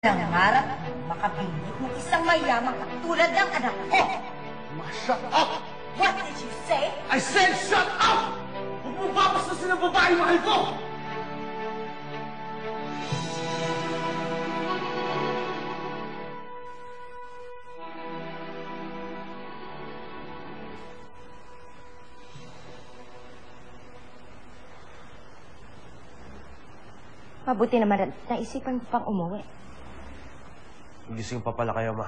Nangarap makabingit ng isang mayamang katulad ng anak ko. Shut up! What did you say? I said shut up! Huwag mo papasasin ang babae mahal ko! Mabuti naman naisipan mo pang umuwi. Gising pa pala kayo, Ma.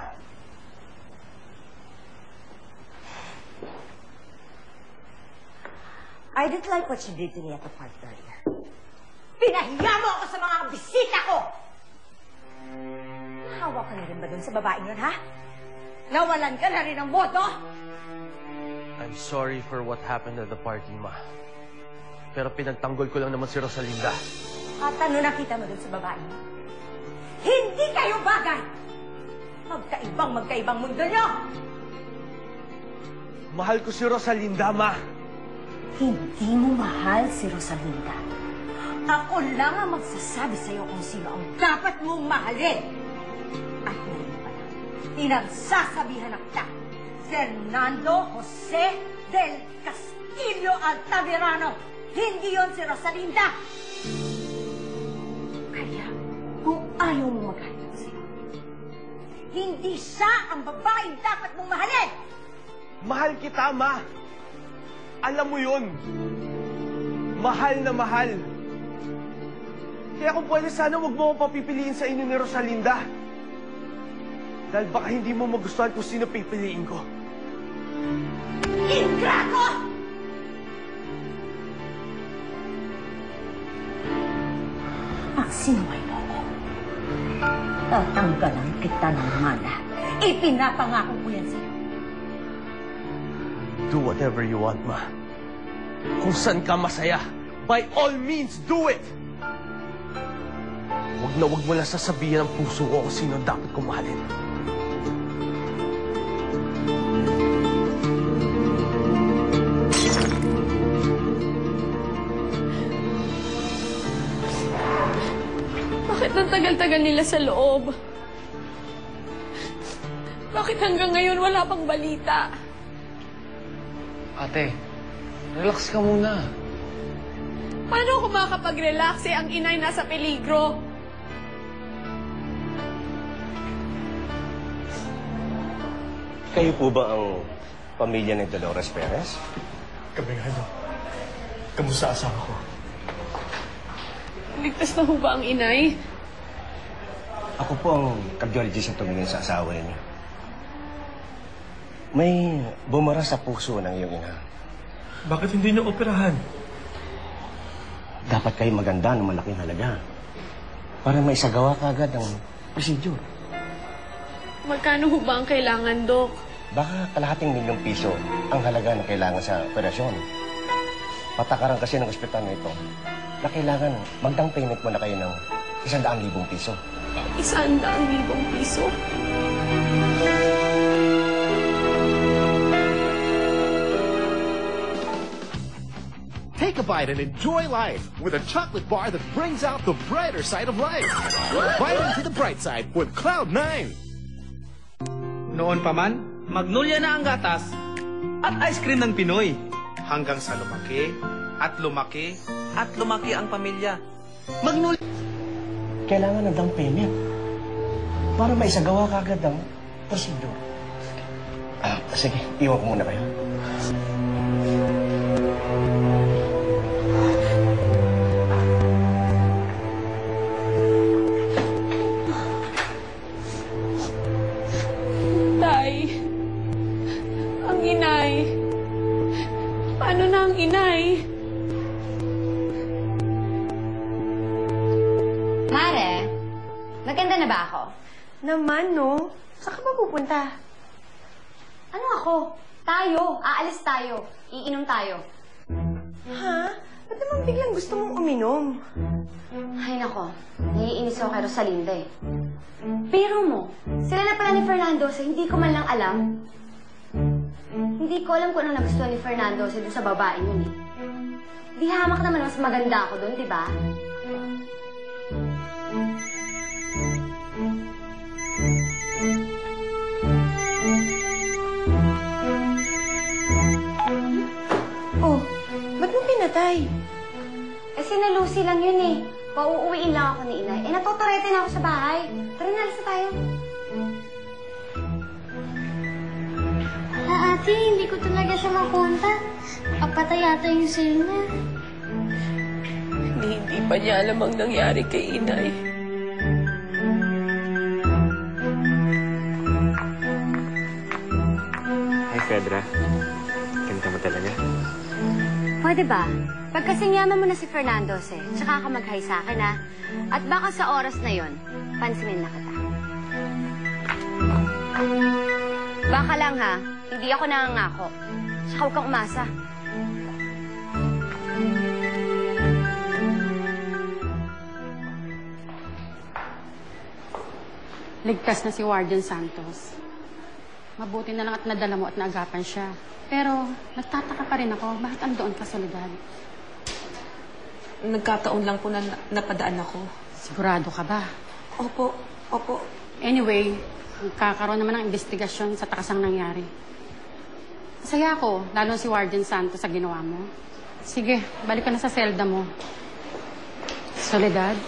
I didn't like what you did to me at the park earlier. Pinahiya mo ako sa mga bisita ko! Nahawa ka na rin ba dun sa babaeng yun, ha? Nawalan ka na rin ng boto? I'm sorry for what happened at the party, Ma. Pero pinagtanggol ko lang naman si Rosalinda. At ano nakita mo dun sa babaeng yun? Hindi kayo bagay! Magkaibang mundo nyo! Mahal ko si Rosalinda, Ma. Hindi mo mahal si Rosalinda. Ako lang ang magsasabi sa'yo kung sino ang dapat mong mahalin. At ngayon pala, pinagsasabihan na kita, Fernando Jose del Castillo Altamirano. Hindi yon si Rosalinda. Kaya, kung ayaw mo magalit ako sa'yo, hindi siya ang babaeng dapat mong mahalin. Mahal kita, Ma. Alam mo yun. Mahal na mahal. Kaya kung pwede, sana huwag mo akong papipiliin sa inyo ni Rosalinda. Dahil baka hindi mo magustuhan kung sino pipiliin ko. Ingrato! Pag sinumay mo ko, tatanggalan kita ng mana. Ipinapangako ko yan sa'yo. Do whatever you want, Ma. Kung saan ka masaya, by all means, do it! Huwag mo lang sasabihin ang puso ko kung sino dapat kong mahalin. Bakit ang tagal-tagal nila sa loob? Bakit hanggang ngayon wala pang balita? Ate, relax ka muna. Paano ako makakapag-relax ang inay nasa peligro? Kayo po ba ang pamilya ni Dolores Perez? Kami nga, no? Kamusta asawa ko? Ligtas na ho ba ang inay? Ako po ang cardiologist na tumingin sa asawa niyo. May bumara sa puso ng iyong ina. Bakit hindi niyo operahan? Dapat kayo maganda ng malaking halaga para maisagawa ka agad ang procedure. Magkano ho ba ang kailangan, Dok? Baka kalahating milyong piso ang halaga na kailangan sa operasyon. Patakaran kasi ng ospital na ito na kailangan magdang payment mo na kayo ng 100,000 piso. 100,000 piso? Take a bite and enjoy life with a chocolate bar that brings out the brighter side of life. Bite into the bright side with Cloud9. Noon pa man, Magnolia na ang gatas at ice cream ng Pinoy. Hanggang sa lumaki at lumaki at lumaki ang pamilya. Magnolia. Kailangan ng down payment para maisagawa ka agad ang procedure. Sige, iwan ko muna kayo. Paano na ang inay? Mare, maganda na ba ako? Naman, no? Saan ka ba pupunta? Ano ako? Tayo. Aalis tayo. Iinom tayo. Ha? Ba't naman biglang gusto mong uminom? Ay, nako. Naiinis ako kay Rosalinda eh. Pero mo, sila na pala ni Fernando sa hindi ko man lang alam. Hindi ko alam kung anong nagustuhan ni Fernando sa doon sa babae yun eh. Di hamak naman mas maganda ako doon, di ba? emergency lang yun eh. Pauuwiin lang ako ni inay. Natuturete na ako sa bahay. Tara na, alis na tayo. Ate, hindi ko talaga siya makonta. Apatay yata yung cell niya. Hindi pa niya alam ang nangyari kay inay. Hi, Fedra. Ganito mo talaga? Pwede ba? Pagkasingyaman mo na si Fernando, tsaka ka mag-hi sa akin, ha? At baka sa oras na yon, pansinin na kita. Baka lang, ha? Hindi ako nangangako. Tsaka huwag kang umasa. Ligtas na si Warden Santos. Mabuti na lang at nadala mo at naagapan siya. Pero nagtataka pa rin ako, bakit andoon ka sa lugar? Nagkataon lang po na napadaan ako. Sigurado ka ba? Opo, opo. Anyway, magkakaroon naman ng investigasyon sa takasang nangyari. Masaya ako, lalo si Warden Santos sa ginawa mo. Sige, balik ka na sa selda mo. Soledad,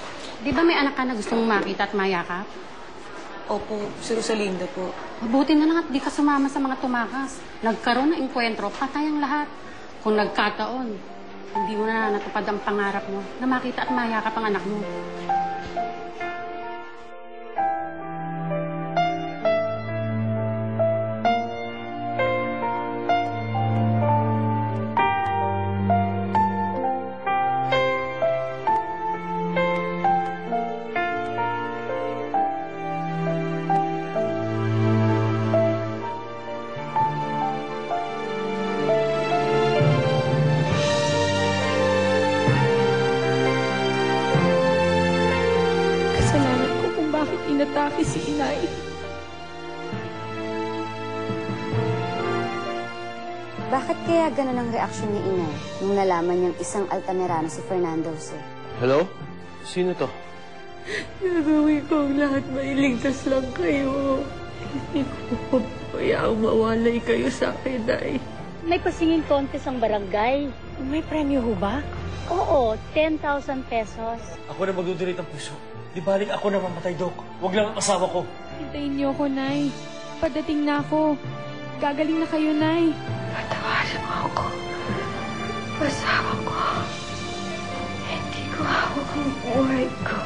di ba may anak ka na gusto mong makita at mayakap? Opo, si Rosalinda po. Mabuti na lang at di ka sumama sa mga tumakas. Nagkaroon ng enkwentro, patay ang lahat. Kung nagkataon, hindi mo na natupad ang pangarap mo na makita at mayakap ang anak mo. Inatake si inay. Bakit kaya ganun ang reaksyon ni inay nung nalaman niyang isang Altamirano si Fernando, Hello? Sino to? Nagawin ko ang lahat, mailigtas lang kayo. Hindi ko papayaang mawalay kayo sa akin, ay. May pasingin contest ang barangay. May premyo ho ba? Oo, 10,000 pesos. Ako na magdudonate ng puso. Di balik ako na mamatay, Dok. Huwag lang ang asawa ko. Hintayin niyo ako, Nay. Padating na ako. Gagaling na kayo, Nay. Patawarin mo ako. Pasawa ko. Hindi ko hawak ang buhay ko.